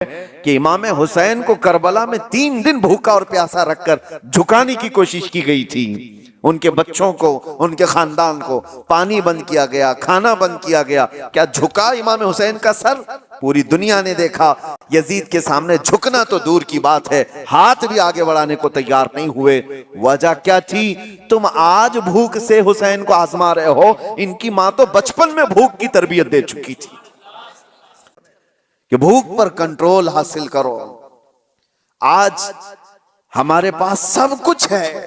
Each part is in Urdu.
کہ امام حسین کو کربلا میں 3 دن بھوکا اور پیاسا رکھ کر جھکانے کی کوشش کی گئی تھی. ان کے بچوں کو، ان کے خاندان کو پانی بند کیا گیا، کھانا بند کیا گیا. کیا جھکا امام حسین کا سر؟ پوری دنیا نے دیکھا. یزید کے سامنے جھکنا تو دور کی بات ہے، ہاتھ بھی آگے بڑھانے کو تیار نہیں ہوئے. وجہ کیا تھی؟ تم آج بھوک سے حسین کو آزما رہے ہو، ان کی ماں تو بچپن میں بھوک کی تربیت دے چکی تھی کہ بھوک پر کنٹرول حاصل کرو. آج ہمارے پاس سب کچھ ہے،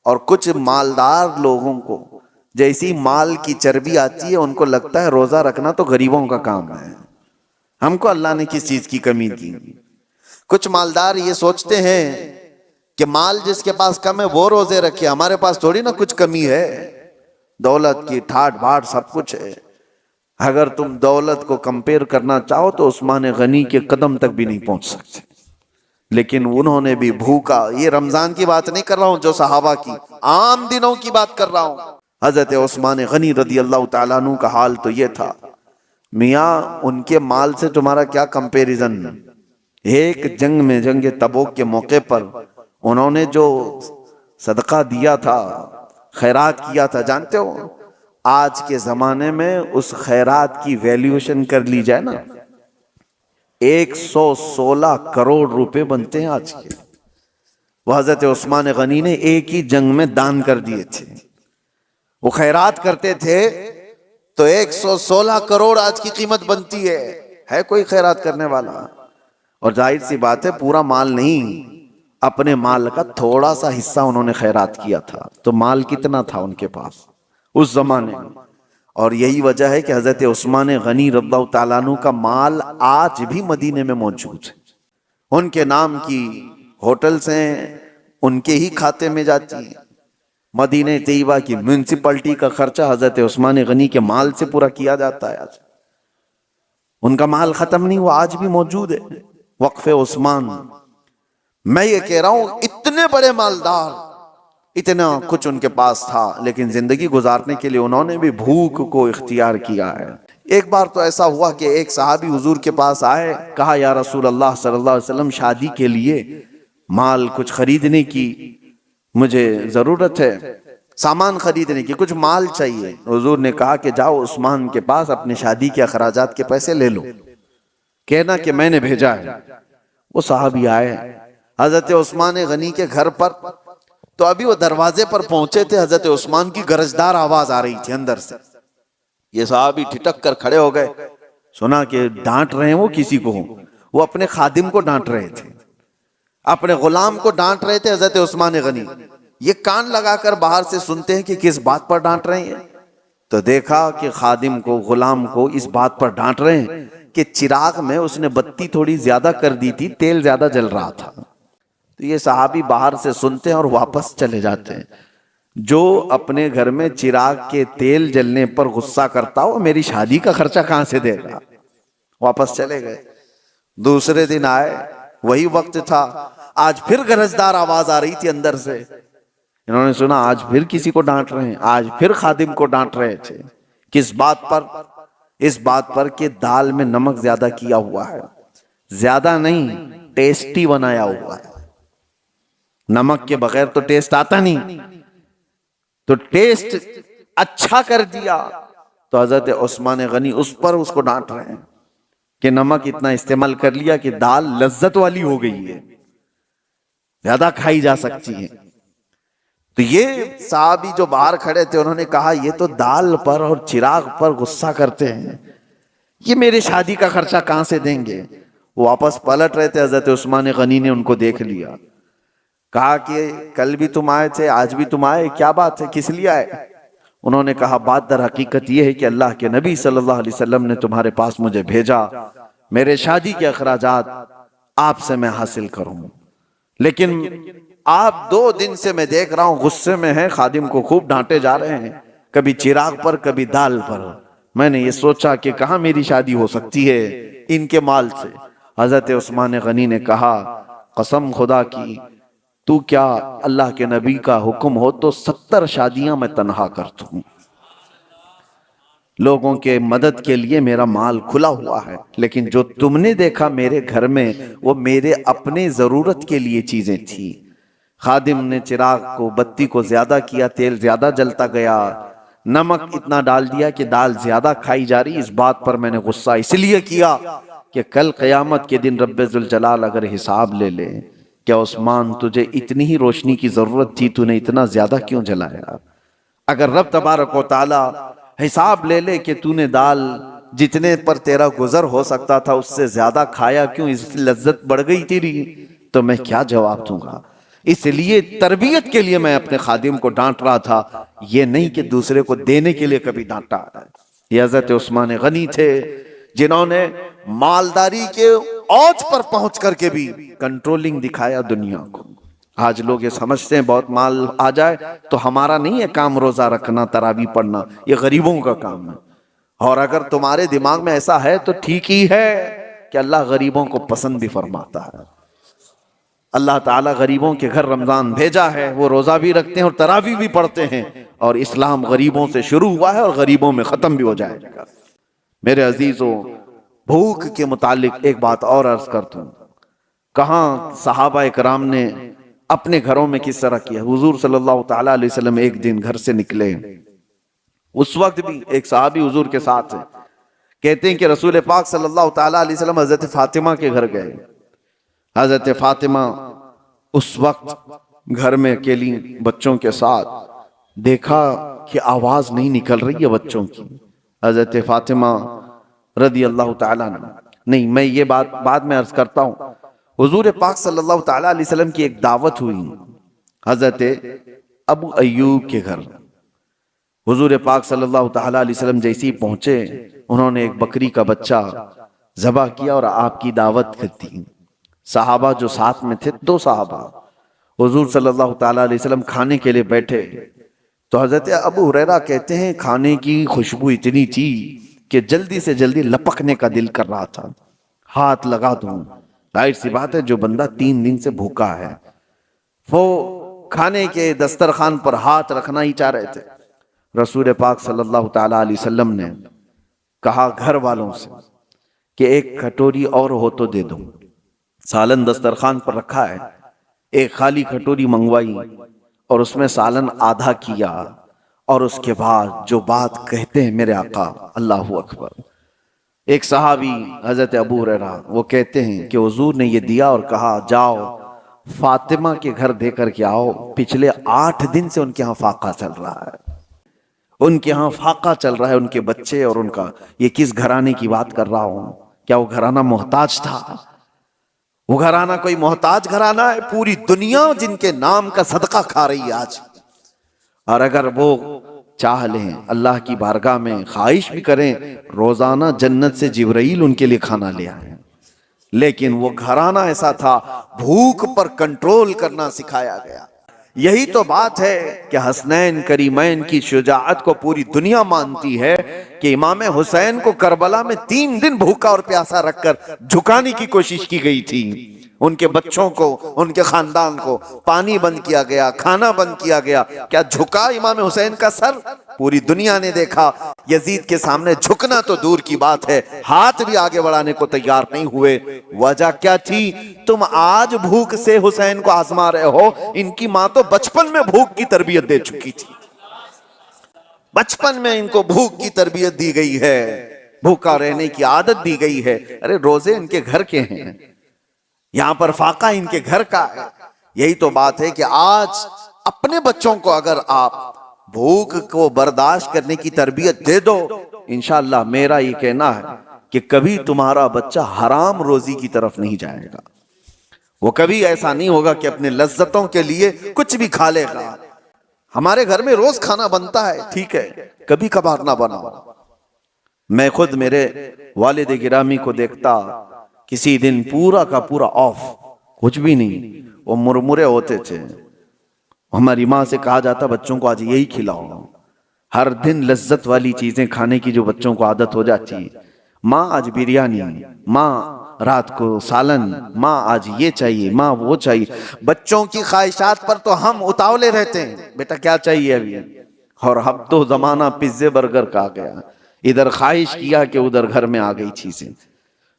اور کچھ مالدار لوگوں کو جیسی مال کی چربی آتی ہے ان کو لگتا ہے روزہ رکھنا تو غریبوں کا کام ہے، ہم کو اللہ نے کس چیز کی کمی کی. کچھ مالدار یہ سوچتے ہیں کہ مال جس کے پاس کم ہے وہ روزے رکھے، ہمارے پاس تھوڑی نا کچھ کمی ہے، دولت کی ٹھاٹ بھاٹ سب کچھ ہے. اگر تم دولت کو کمپیر کرنا چاہو تو عثمان غنی کے قدم تک بھی نہیں پہنچ سکتے، لیکن انہوں نے بھی بھوکا. یہ رمضان کی بات نہیں کر رہا ہوں جو صحابہ کی، عام دنوں کی بات کر رہا ہوں. حضرت عثمان غنی رضی اللہ تعالیٰ عنہ کا حال تو یہ تھا. میاں ان کے مال سے تمہارا کیا کمپیریزن. ایک جنگ میں، جنگ تبوک کے موقع پر انہوں نے جو صدقہ دیا تھا، خیرات کیا تھا، جانتے ہو آج کے زمانے میں اس خیرات کی ویلیوشن کر لی جائے نا 116 کروڑ روپے بنتے ہیں آج کے. وہ حضرت عثمان غنی نے ایک ہی جنگ میں دان کر دیے تھے. وہ خیرات کرتے تھے تو 116 کروڑ آج کی قیمت بنتی ہے کوئی خیرات کرنے والا؟ اور ظاہر سی بات ہے پورا مال نہیں، اپنے مال کا تھوڑا سا حصہ انہوں نے خیرات کیا تھا. تو مال کتنا تھا ان کے پاس اس زمانے میں؟ اور یہی وجہ ہے کہ حضرت عثمان غنی رضی اللہ تعالیٰ عنہ کا مال آج بھی مدینے میں موجود ہے. ان کے نام کی ہوٹلز ہیں، ان کے ہی کھاتے میں جاتی ہیں. مدینہ طیبہ کی میونسپلٹی کا خرچہ حضرت عثمان غنی کے مال سے پورا کیا جاتا ہے. آج ان کا مال ختم نہیں ہوا، آج بھی موجود ہے. وقف عثمان. میں یہ کہہ رہا ہوں اتنے بڑے مالدار، اتنا کچھ ان کے پاس تھا، لیکن زندگی گزارنے کے لیے انہوں نے بھی بھوک کو اختیار کیا ہے. ایک بار تو ایسا ہوا کہ ایک صحابی حضور کے پاس آئے، کہا یا رسول اللہ صلی اللہ علیہ وسلم شادی کے لیے مال کچھ خریدنے کی مجھے ضرورت ہے، سامان خریدنے کی، کچھ مال چاہیے. حضور نے کہا کہ جاؤ عثمان کے پاس اپنے شادی کے اخراجات کے پیسے لے لو، کہنا کہ میں نے بھیجا ہے. وہ صحابی آئے حضرت عثمان غنی کے گھر پر، تو ابھی وہ دروازے پر پہنچے تھے، حضرت عثمان کی گرجدار آواز آ رہی تھی اندر سے. یہ صحابی ٹھٹک کر کھڑے ہو گئے، سنا کہ ڈانٹ رہے ہیں وہ کسی کو. وہ اپنے خادم کو ڈانٹ رہے تھے، اپنے غلام کو ڈانٹ رہے تھے حضرت عثمان غنی. یہ کان لگا کر باہر سے سنتے ہیں کہ کس بات پر ڈانٹ رہے ہیں. تو دیکھا کہ خادم کو، غلام کو اس بات پر ڈانٹ رہے ہیں کہ چراغ میں اس نے بتی تھوڑی زیادہ کر دی تھی، تیل زیادہ جل رہا تھا. تو یہ صحابی باہر سے سنتے ہیں اور واپس چلے جاتے ہیں. جو اپنے گھر میں چراغ کے تیل جلنے پر غصہ کرتا ہو میری شادی کا خرچہ کہاں سے دے گا؟ واپس چلے گئے. دوسرے دن آئے، وہی وقت تھا، آج پھر گرجدار آواز آ رہی تھی اندر سے. انہوں نے سنا آج پھر کسی کو ڈانٹ رہے ہیں، آج پھر خادم کو ڈانٹ رہے تھے. کس بات پر؟ اس بات پر کہ دال میں نمک زیادہ کیا ہوا ہے. زیادہ نہیں، ٹیسٹی بنایا ہوا ہے. نمک کے بغیر تو ٹیسٹ آتا نہیں، تو ٹیسٹ اچھا کر دیا. تو حضرت عثمان غنی اس پر اس کو ڈانٹ رہے ہیں کہ نمک اتنا استعمال کر لیا کہ دال لذت والی ہو گئی ہے، زیادہ کھائی جا سکتی ہے. تو یہ صحابی جو باہر کھڑے تھے انہوں نے کہا یہ تو دال پر اور چراغ پر غصہ کرتے ہیں، یہ میرے شادی کا خرچہ کہاں سے دیں گے؟ واپس پلٹ رہے تھے، حضرت عثمان غنی نے ان کو دیکھ لیا. کہا کہ کل بھی تم آئے تھے، آج بھی تم آئے، کیا بات ہے، کس لیے آئے؟ انہوں نے کہا بات در حقیقت یہ ہے کہ اللہ کے نبی صلی اللہ علیہ وسلم نے تمہارے پاس مجھے بھیجا، میرے شادی کے اخراجات آپ سے میں حاصل کروں. لیکن آپ 2 دن سے میں دیکھ رہا ہوں غصے میں ہیں، خادم کو خوب ڈانٹے جا رہے ہیں، کبھی چراغ پر کبھی دال پر. میں نے یہ سوچا کہ کہاں میری شادی ہو سکتی ہے ان کے مال سے. حضرت عثمان غنی نے کہا قسم خدا کی تو کیا اللہ کے نبی کا حکم ہو تو 70 شادیاں میں تنہا کر دوں. لوگوں کے مدد کے لیے میرا مال کھلا ہوا ہے، لیکن جو تم نے دیکھا میرے گھر میں وہ میرے اپنے ضرورت کے لیے چیزیں تھی۔ خادم نے چراغ کو، بتی کو زیادہ کیا، تیل زیادہ جلتا گیا، نمک اتنا ڈال دیا کہ دال زیادہ کھائی جا رہی۔ اس بات پر میں نے غصہ اس لیے کیا کہ کل قیامت کے دن رب ذوالجلال اگر حساب لے لے، کیا عثمان تجھے اتنی ہی روشنی کی ضرورت تھی، تو نے اتنا زیادہ کیوں جلایا؟ اگر رب تبارک و تعالی حساب لے لے کہ تو نے دال جتنے پر تیرا گزر ہو سکتا تھا اس سے زیادہ کھایا کیوں، اس لذت بڑھ گئی تیری، تو میں کیا جواب دوں گا؟ اس لیے تربیت کے لیے میں اپنے خادم کو ڈانٹ رہا تھا، یہ نہیں کہ دوسرے کو دینے کے لیے کبھی ڈانٹا۔ یہ حضرت عثمان غنی تھے جنہوں نے مالداری کے اوج پر پہنچ کر کے بھی کنٹرولنگ دکھایا دنیا کو۔ آج لوگ یہ سمجھتے ہیں بہت مال آ جائے تو ہمارا نہیں ہے کام روزہ رکھنا، تراویح پڑھنا، یہ غریبوں کا کام ہے۔ اور اگر تمہارے دماغ میں ایسا ہے تو ٹھیک ہی ہے کہ اللہ غریبوں کو پسند بھی فرماتا ہے۔ اللہ تعالیٰ غریبوں کے گھر رمضان بھیجا ہے، وہ روزہ بھی رکھتے ہیں اور تراویح بھی پڑھتے ہیں، اور اسلام غریبوں سے شروع ہوا ہے اور غریبوں میں ختم بھی ہو جائے گا۔ میرے عزیزوں، بھوک کے متعلق ایک بات اور عرض کرتا ہوں، کہاں صحابہ کرام نے اپنے گھروں میں کس طرح کیا۔ حضور صلی اللہ تعالیٰ علیہ وسلم ایک دن گھر سے نکلے، اس وقت بھی ایک صحابی حضور کے ساتھ ہے، کہتے ہیں کہ رسول پاک صلی اللہ تعالیٰ علیہ وسلم حضرت فاطمہ کے گھر گئے۔ حضرت فاطمہ اس وقت گھر میں اکیلی بچوں کے ساتھ، دیکھا کہ آواز نہیں نکل رہی ہے بچوں کی۔ حضرت فاطمہ رضی اللہ تعالیٰ عنہ، نہیں میں یہ بات بعد میں عرض کرتا ہوں، حضور پاک صلی اللہ تعالیٰ علیہ وسلم کی ایک دعوت ہوئی حضرت ابو ایوب کے گھر۔ حضور پاک صلی اللہ تعالیٰ علیہ وسلم جیسی پہنچے، انہوں نے ایک بکری کا بچہ ذبح کیا اور آپ کی دعوت کر دی۔ صحابہ جو ساتھ میں تھے، 2 صحابہ، حضور صلی اللہ تعالیٰ علیہ وسلم کھانے کے لیے بیٹھے تو حضرت ابو ہریرہ کہتے ہیں کھانے کی خوشبو اتنی تھی کہ جلدی سے جلدی لپکنے کا دل کر رہا تھا، ہاتھ لگا دوں۔ ظاہر سی بات ہے جو بندہ 3 دن سے بھوکا ہے وہ کھانے کے دسترخوان پر ہاتھ رکھنا ہی چاہ رہے تھے۔ رسول پاک صلی اللہ تعالیٰ علیہ وسلم نے کہا گھر والوں سے کہ ایک کٹوری اور ہو تو دے دو۔ سالن دسترخوان پر رکھا ہے، ایک خالی کٹوری منگوائی اور اس میں سالن آدھا کیا، اور اس کے بعد جو بات کہتے ہیں میرے آقا، اللہ اکبر۔ ایک صحابی حضرت ابو ہریرہ وہ کہتے ہیں کہ حضور نے یہ دیا اور کہا جاؤ فاطمہ کے گھر دے کر کے آؤ، پچھلے 8 دن سے ان کے ہاں فاقہ چل رہا ہے، ان کے ہاں فاقہ چل رہا ہے، ان کے بچے اور ان کا۔ یہ کس گھرانے کی بات کر رہا ہوں؟ کیا وہ گھرانہ محتاج تھا؟ وہ گھرانہ کوئی محتاج گھرانہ ہے؟ پوری دنیا جن کے نام کا صدقہ کھا رہی ہے آج، اور اگر وہ چاہ لیں اللہ کی بارگاہ میں خواہش بھی کریں روزانہ جنت سے جبرائیل ان کے لیے کھانا لے آئیں، لیکن وہ گھرانہ ایسا تھا، بھوک پر کنٹرول کرنا سکھایا گیا۔ یہی تو بات ہے کہ حسنین کریمین کی شجاعت کو پوری دنیا مانتی ہے کہ امام حسین کو کربلا میں 3 دن بھوکا اور پیاسا رکھ کر جھکانے کی کوشش کی گئی تھی۔ ان کے بچوں کو، ان کے خاندان کو پانی بند کیا گیا، کھانا بند کیا گیا، کیا جھکا امام حسین کا سر؟ پوری دنیا نے دیکھا۔ یزید کے سامنے جھکنا تو دور کی بات ہے، ہاتھ بھی آگے بڑھانے کو تیار نہیں ہوئے۔ وجہ کیا تھی؟ تم آج بھوک سے حسین کو آزما رہے ہو، ان کی ماں تو بچپن میں بھوک کی تربیت دے چکی تھی، بچپن میں ان کو بھوک کی تربیت دی گئی ہے، بھوکا رہنے کی عادت دی گئی ہے۔ ارے روزے ان کے گھر کے ہیں، یہاں پر فاقہ ان کے گھر کا ہے۔ یہی تو بات ہے کہ آج اپنے بچوں کو اگر آپ بھوک کو برداشت کرنے کی تربیت دے دو، انشاءاللہ میرا یہ کہنا ہے کہ کبھی تمہارا بچہ حرام روزی کی طرف نہیں جائے گا، وہ کبھی ایسا نہیں ہوگا کہ اپنے لذتوں کے لیے کچھ بھی کھا لے گا۔ ہمارے گھر میں روز کھانا بنتا ہے، ٹھیک ہے، کبھی کبھار نہ بنا۔ میں خود میرے والد گرامی کو دیکھتا، کسی دن پورا کا پورا آف، کچھ بھی نہیں، وہ مرمرے ہوتے تھے۔ ہماری ماں سے کہا جاتا بچوں کو آج یہی کھلاؤ، ہر دن لذت والی چیزیں کھانے کی جو بچوں کو عادت ہو جاتی، ماں آج بریانی، ماں رات کو سالن، ماں آج یہ چاہیے، ماں وہ چاہیے۔ بچوں کی خواہشات پر تو ہم اتاولے رہتے ہیں، بیٹا کیا چاہیے ابھی، اور اب تو زمانہ پیزے برگر کا آ گیا۔ ادھر خواہش کیا کہ ادھر گھر میں آ گئی چیزیں.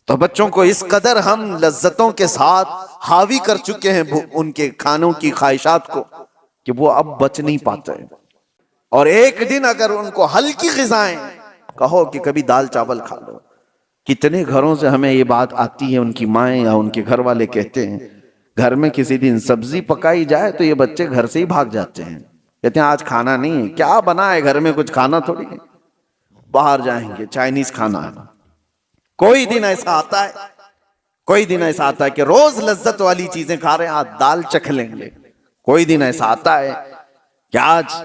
تو بچوں کو اس قدر ہم لذتوں کے ساتھ حاوی کر چکے ہیں ان کے کھانوں کی خواہشات کو کہ وہ اب بچ نہیں پاتے. اور ایک دن اگر ان کو ہلکی غذائیں کہو کہ کبھی دال چاول کھا لو، کتنے گھروں سے ہمیں یہ بات آتی ہے، ان کی مائیں یا ان کے گھر والے کہتے ہیں گھر میں کسی دن سبزی پکائی جائے تو یہ بچے گھر سے ہی بھاگ جاتے ہیں، کہتے ہیں آج کھانا نہیں ہے. کیا بنا ہے گھر میں؟ کچھ کھانا تھوڑی ہے، باہر جائیں گے چائنیز کھانا ہے. کوئی دن ایسا آتا ہے، کوئی دن ایسا آتا ہے کہ روز لذت والی چیزیں کھا رہے ہیں، آج دال چکھ لیں گے. کوئی دن ایسا آتا ہے کہ آج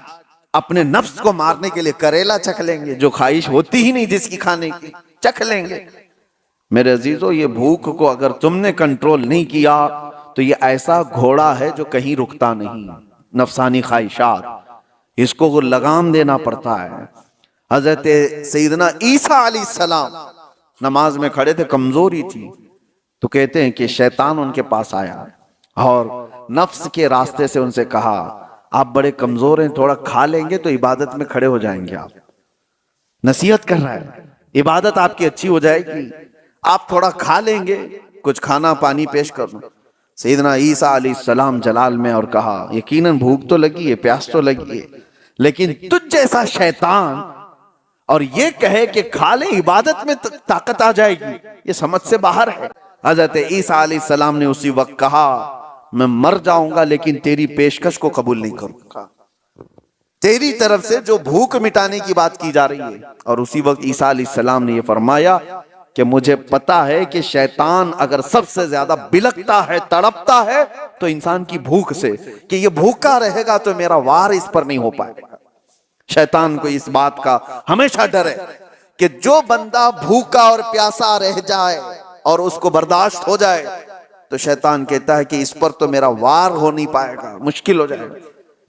اپنے نفس کو مارنے کے لیے کریلا چکھ لیں گے، جو خواہش ہوتی ہی نہیں جس کی کھانے کی، چکھ لیں گے. میرے عزیزو، یہ بھوک کو اگر تم نے کنٹرول نہیں کیا تو یہ ایسا گھوڑا ہے جو کہیں رکتا نہیں. نفسانی خواہشات، اس کو لگام دینا پڑتا ہے. حضرت سیدنا عیسیٰ علیہ السلام نماز میں کھڑے تھے، کمزوری تھی، تو کہتے ہیں کہ شیطان ان کے پاس آیا اور نفس کے راستے سے ان سے کہا آپ بڑے کمزور ہیں، تھوڑا کھا لیں گے تو عبادت میں کھڑے ہو جائیں گے. آپ نصیحت کر رہا ہے، عبادت آپ کی اچھی ہو جائے گی، آپ تھوڑا کھا لیں گے، کچھ کھانا پانی پیش کر دوں. سیدنا عیسیٰ علیہ السلام جلال میں اور کہا یقیناً بھوک تو لگی ہے، پیاس تو لگی ہے، لیکن تجھ جیسا شیطان اور یہ کہے کہ کھا لیں عبادت میں طاقت آ جائے گی، یہ سمجھ سے باہر ہے. حضرت عیسیٰ علیہ السلام نے اسی وقت کہا میں مر جاؤں گا لیکن تیری پیشکش کو قبول نہیں کروں گا، تیری طرف سے جو بھوک مٹانے کی بات کی جا رہی ہے. اور اسی وقت عیسیٰ علیہ السلام نے یہ فرمایا کہ مجھے پتا ہے کہ شیطان اگر سب سے زیادہ بلکتا ہے، تڑپتا ہے تو انسان کی بھوک سے، کہ یہ بھوکا رہے گا تو میرا وار اس پر نہیں ہو پائے گا. شیطان کو اس بات کا ہمیشہ ڈر ہے کہ جو بندہ بھوکا اور پیاسا رہ جائے اور اس کو برداشت ہو جائے تو شیطان کہتا ہے کہ اس پر تو میرا وار ہو نہیں پائے گا، مشکل ہو جائے گا،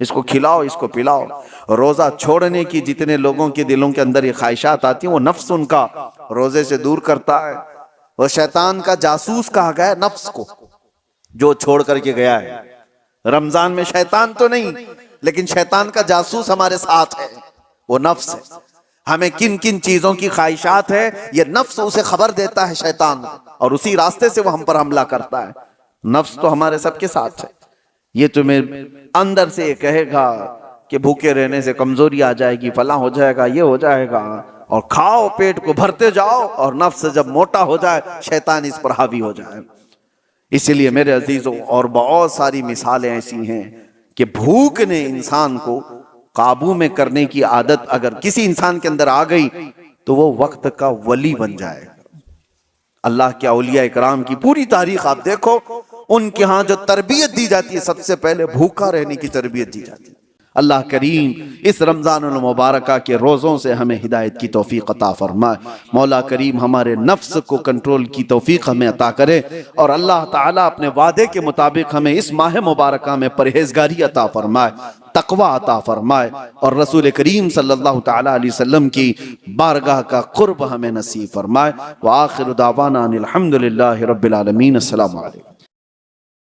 اس کو کھلاؤ، اس کو پلاؤ. روزہ چھوڑنے کی جتنے لوگوں کے دلوں کے اندر یہ خواہشات آتی ہیں وہ نفس ان کا روزے سے دور کرتا ہے. وہ شیطان کا جاسوس کہا گیا ہے نفس کو، جو چھوڑ کر کے گیا ہے. رمضان میں شیطان تو نہیں لیکن شیطان کا جاسوس ہمارے ساتھ ہے، وہ نفس ہے. ہمیں کن کن چیزوں کی خواہشات ہے یہ نفس اسے خبر دیتا ہے شیطان، اور اسی راستے سے وہ ہم پر حملہ کرتا ہے. نفس تو ہمارے سب کے ساتھ ہے. یہ تمہیں اندر سے یہ کہے گا کہ بھوکے رہنے سے کمزوری آ جائے گی، فلاں ہو جائے گا، یہ ہو جائے گا، اور کھاؤ پیٹ کو بھرتے جاؤ، اور نفس جب موٹا ہو جائے شیطان اس پر حاوی ہو جائے. اسی لیے میرے عزیزوں اور بہت ساری مثالیں ایسی ہیں کہ بھوک نے انسان کو قابو میں کرنے کی عادت اگر کسی انسان کے اندر آ گئی تو وہ وقت کا ولی بن جائے. اللہ کے اولیاء اکرام کی پوری تاریخ آپ دیکھو، ان کے ہاں جو تربیت دی جاتی ہے سب سے پہلے بھوکا رہنے کی تربیت دی جاتی ہے. اللہ کریم اس رمضان المبارکہ کے روزوں سے ہمیں ہدایت کی توفیق عطا فرمائے. مولا کریم ہمارے نفس کو کنٹرول کی توفیق ہمیں عطا کرے، اور اللہ تعالیٰ اپنے وعدے کے مطابق ہمیں اس ماہ مبارکہ میں پرہیزگاری عطا فرمائے، تقوی عطا فرمائے، اور رسول کریم صلی اللہ تعالیٰ علیہ وسلم کی بارگاہ کا قرب ہمیں نصیب فرمائے. وآخر دعوانا ان الحمدللہ رب العالمین. السلام علیکم.